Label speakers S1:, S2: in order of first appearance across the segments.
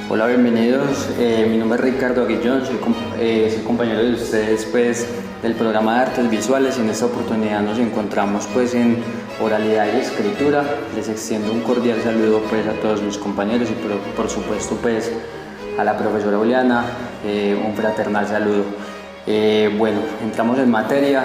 S1: Hola, bienvenidos. Mi nombre es Ricardo Aguillón, soy compañero de ustedes pues, del programa de artes visuales y en esta oportunidad nos encontramos pues, en oralidad y escritura. Les extiendo un cordial saludo pues, a todos mis compañeros y por supuesto pues, a la profesora Juliana, un fraternal saludo. Bueno, entramos en materia,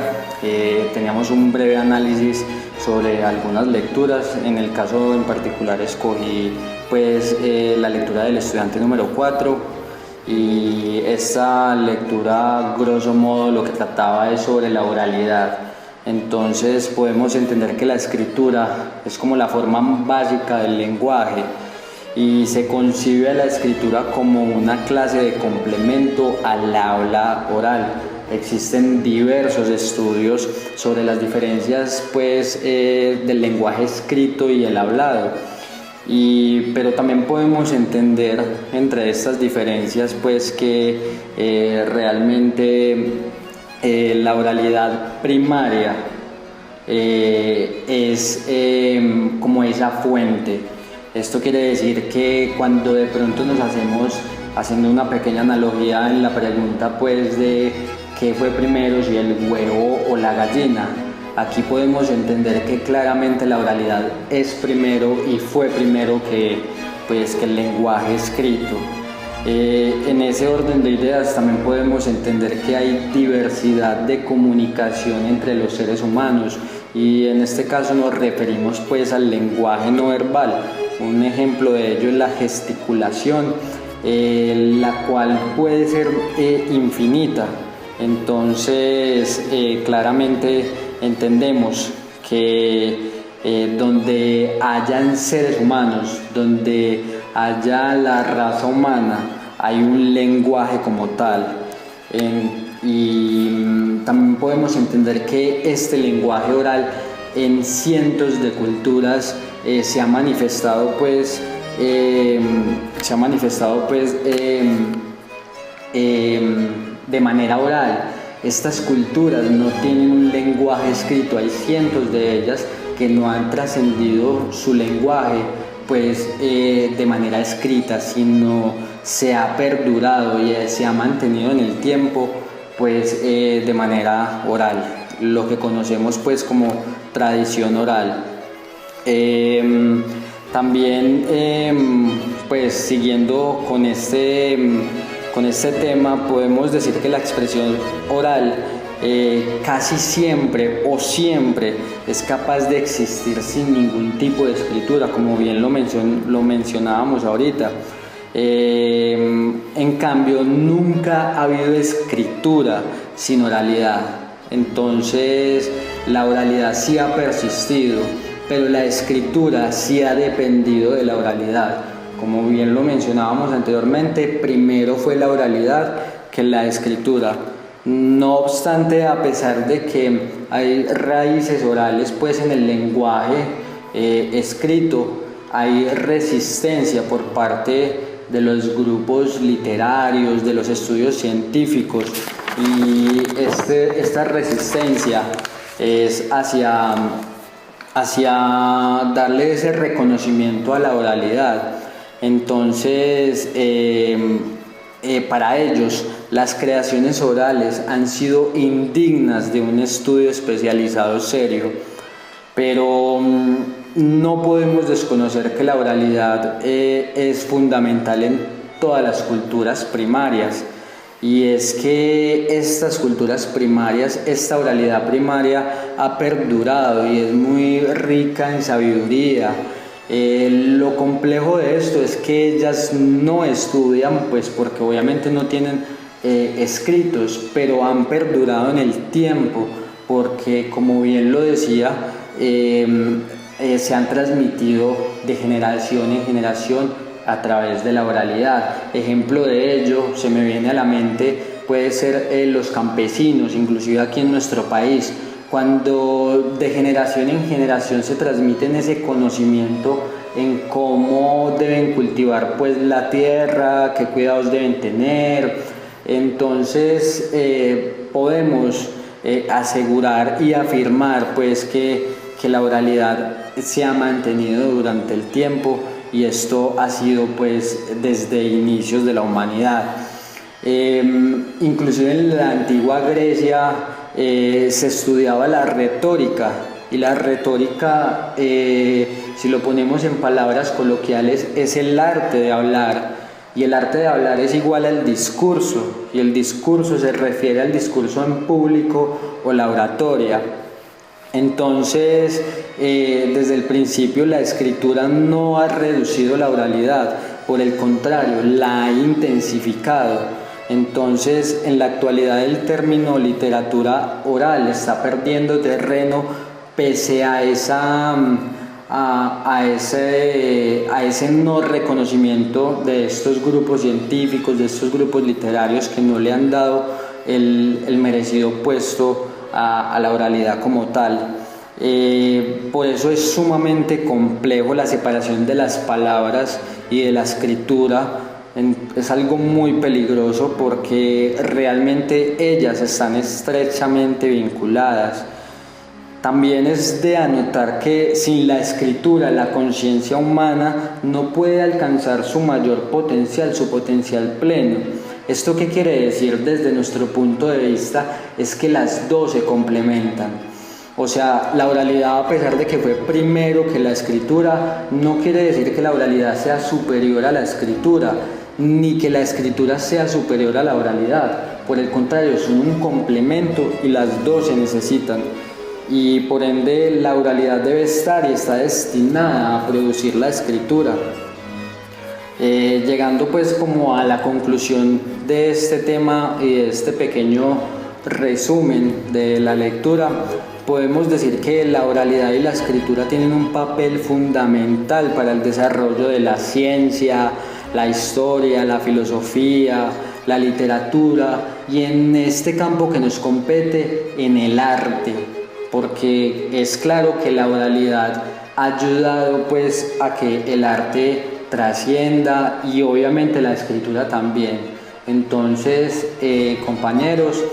S1: teníamos un breve análisis sobre algunas lecturas. En el caso en particular escogí pues la lectura del estudiante número 4 y esta lectura grosso modo lo que trataba es sobre la oralidad. Entonces podemos entender que la escritura es como la forma básica del lenguaje y se concibe a la escritura como una clase de complemento al habla oral. Existen diversos estudios sobre las diferencias pues, del lenguaje escrito y el hablado, pero también podemos entender entre estas diferencias pues, que realmente la oralidad primaria es como esa fuente. Esto quiere decir que cuando de pronto nos hacemos, haciendo una pequeña analogía en la pregunta pues de qué fue primero, si el huevo o la gallina, aquí podemos entender que claramente la oralidad es primero y fue primero que el lenguaje escrito. En ese orden de ideas también podemos entender que hay diversidad de comunicación entre los seres humanos y en este caso nos referimos pues al lenguaje no verbal. Un ejemplo de ello es la gesticulación, la cual puede ser infinita. Entonces, claramente entendemos que donde hayan seres humanos, donde haya la raza humana, hay un lenguaje como tal. Y también podemos entender que este lenguaje oral en cientos de culturas se ha manifestado de manera oral. Estas culturas no tienen un lenguaje escrito, hay cientos de ellas que no han trascendido su lenguaje de manera escrita, sino se ha perdurado y se ha mantenido en el tiempo de manera oral, lo que conocemos pues como tradición oral. También pues siguiendo con este tema podemos decir que la expresión oral casi siempre o siempre es capaz de existir sin ningún tipo de escritura, como bien lo mencionábamos ahorita. En cambio, nunca ha habido escritura sin oralidad. Entonces, la oralidad sí ha persistido, pero la escritura sí ha dependido de la oralidad. Como bien lo mencionábamos anteriormente, primero fue la oralidad que la escritura. No obstante, a pesar de que hay raíces orales en el lenguaje escrito, hay resistencia por parte de los grupos literarios, de los estudios científicos, y esta resistencia es hacia darle ese reconocimiento a la oralidad. Entonces, para ellos, las creaciones orales han sido indignas de un estudio especializado serio, pero no podemos desconocer que la oralidad es fundamental en todas las culturas primarias, y es que estas culturas primarias, esta oralidad primaria ha perdurado y es muy rica en sabiduría. Lo complejo de esto es que ellas no estudian, porque obviamente no tienen escritos, pero han perdurado en el tiempo, porque como bien lo decía, se han transmitido de generación en generación a través de la oralidad. Ejemplo de ello, se me viene a la mente, puede ser los campesinos, inclusive aquí en nuestro país, cuando de generación en generación se transmiten ese conocimiento en cómo deben cultivar la tierra, qué cuidados deben tener. Entonces podemos asegurar y afirmar que la oralidad se ha mantenido durante el tiempo y esto ha sido pues desde inicios de la humanidad. Inclusive en la antigua Grecia se estudiaba la retórica, y la retórica, si lo ponemos en palabras coloquiales, es el arte de hablar, y el arte de hablar es igual al discurso, y el discurso se refiere al discurso en público o la oratoria. Entonces, desde el principio la escritura no ha reducido la oralidad, por el contrario, la ha intensificado. Entonces, en la actualidad el término literatura oral está perdiendo terreno pese a ese no reconocimiento de estos grupos científicos, de estos grupos literarios que no le han dado el merecido puesto a la oralidad como tal. Por eso es sumamente complejo la separación de las palabras y de la escritura. Es algo muy peligroso porque realmente ellas están estrechamente vinculadas. También es de anotar que sin la escritura la conciencia humana no puede alcanzar su mayor potencial, su potencial pleno. ¿Esto qué quiere decir desde nuestro punto de vista? Es que las dos se complementan. O sea, la oralidad, a pesar de que fue primero que la escritura, no quiere decir que la oralidad sea superior a la escritura, ni que la escritura sea superior a la oralidad. Por el contrario, son un complemento y las dos se necesitan. Y por ende la oralidad debe estar y está destinada a producir la escritura. Llegando pues como a la conclusión de este tema y de este pequeño resumen de la lectura, podemos decir que la oralidad y la escritura tienen un papel fundamental para el desarrollo de la ciencia, la historia, la filosofía, la literatura y en este campo que nos compete, en el arte, porque es claro que la oralidad ha ayudado pues a que el arte trascienda y obviamente la escritura también. Entonces, compañeros,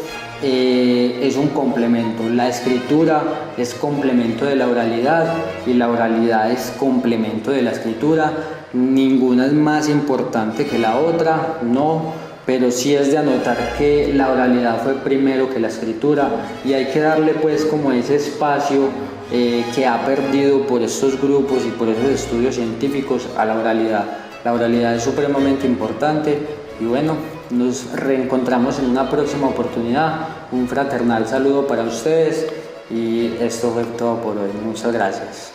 S1: es un complemento. La escritura es complemento de la oralidad y la oralidad es complemento de la escritura. Ninguna es más importante que la otra, no, pero sí es de anotar que la oralidad fue primero que la escritura y hay que darle pues como ese espacio que ha perdido por estos grupos y por esos estudios científicos a la oralidad. La oralidad es supremamente importante y bueno, nos reencontramos en una próxima oportunidad. Un fraternal saludo para ustedes y esto fue todo por hoy. Muchas gracias.